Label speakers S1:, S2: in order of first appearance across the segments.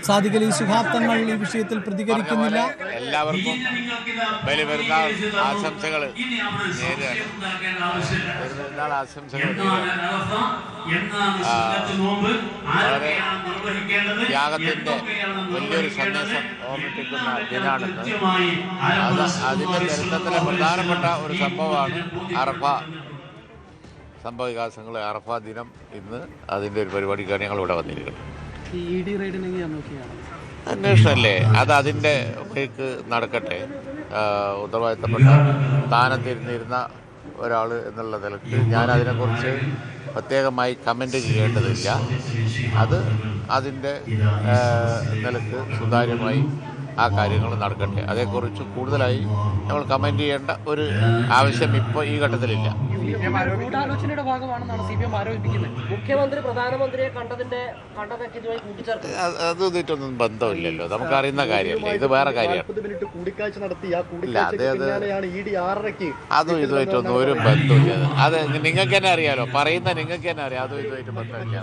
S1: സാദിഖ് അലി ശിഹാബ് തങ്ങൾ ഈ വിഷയത്തിൽ പ്രതികരിക്കുന്നില്ല.
S2: എല്ലാവർക്കും ബലിപെരുന്നാൾ ആശംസകൾ നേരുകയാണ്. ബലിപെരുന്നാൾ ആശംസകൾ വളരെ ത്യാഗത്തിൻ്റെ വലിയൊരു സന്ദേശം ഓർമ്മിപ്പിക്കുന്ന ദിനാണെന്ന്. അതിൻ്റെ ചരിത്രത്തിലെ പ്രധാനപ്പെട്ട ഒരു സംഭവമാണ് അറഫ സംഭവവികാസങ്ങൾ. അറഫ ദിനം ഇന്ന് അതിൻ്റെ ഒരു പരിപാടിക്കാണ് ഞങ്ങൾ ഇവിടെ വന്നിരിക്കുന്നത്. അന്വേഷണമല്ലേ, അത് അതിൻ്റെ വഴിക്ക് നടക്കട്ടെ. ഉത്തരവാദിത്തപ്പെട്ട സ്ഥാനത്തിരുന്നിരുന്ന ഒരാൾ എന്നുള്ള നിലക്ക് ഞാൻ അതിനെക്കുറിച്ച് പ്രത്യേകമായി കമൻ്റ് ചെയ്യേണ്ടതില്ല. അത് അതിൻ്റെ നിലക്ക് സുതാര്യമായി ആ കാര്യങ്ങൾ നടക്കട്ടെ. അതേക്കുറിച്ച് കൂടുതലായി നമ്മൾ കമൻ്റ് ചെയ്യേണ്ട ഒരു ആവശ്യം ഇപ്പോൾ ഈ ഘട്ടത്തിലില്ല.
S3: ഗൂഢാലോചനയുടെ ഭാഗമാണെന്നാണ് CPM ആരോപിക്കുന്നത്. മുഖ്യമന്ത്രി പ്രധാനമന്ത്രിയെ കണ്ടതൊക്കെ ഇതുമായി കൂട്ടിച്ചേർത്ത്
S2: അത് ഇതൊന്നും ബന്ധമില്ലല്ലോ, നമുക്കറിയുന്ന കാര്യമല്ലേ. ഇത് വേറെ കാര്യമാണ്. ഇല്ല, അതും ഇതുമായിട്ടൊന്നും ഒരു ബന്ധമില്ല. അത് നിങ്ങൾക്ക് തന്നെ അറിയാലോ, പറയുന്ന നിങ്ങൾക്ക് തന്നെ അറിയാം. അതും ഇതുമായിട്ട് ബന്ധമില്ല.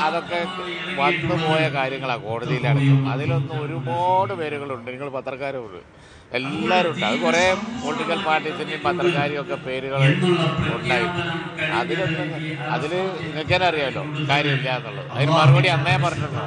S2: അതൊക്കെ വന്നുപോയ കാര്യങ്ങളാണ് കോടതിയിലടക്കം. അതിലൊന്നും ഒരുപാട് പേരുകളുണ്ട്. നിങ്ങൾ പത്രക്കാരുണ്ട്, എല്ലാവരും ഉണ്ട്. അത് കുറേ പൊളിറ്റിക്കൽ പാർട്ടീസിൻ്റെയും പത്രക്കാരെയും ഒക്കെ പേരുകൾ ഉണ്ടായിരുന്നു. അതിൽ നിങ്ങൾക്ക് തന്നെ അറിയാമല്ലോ കാര്യമില്ല എന്നുള്ളത്. അതിന് മറുപടി അന്നേ പറഞ്ഞിട്ടുണ്ടോ?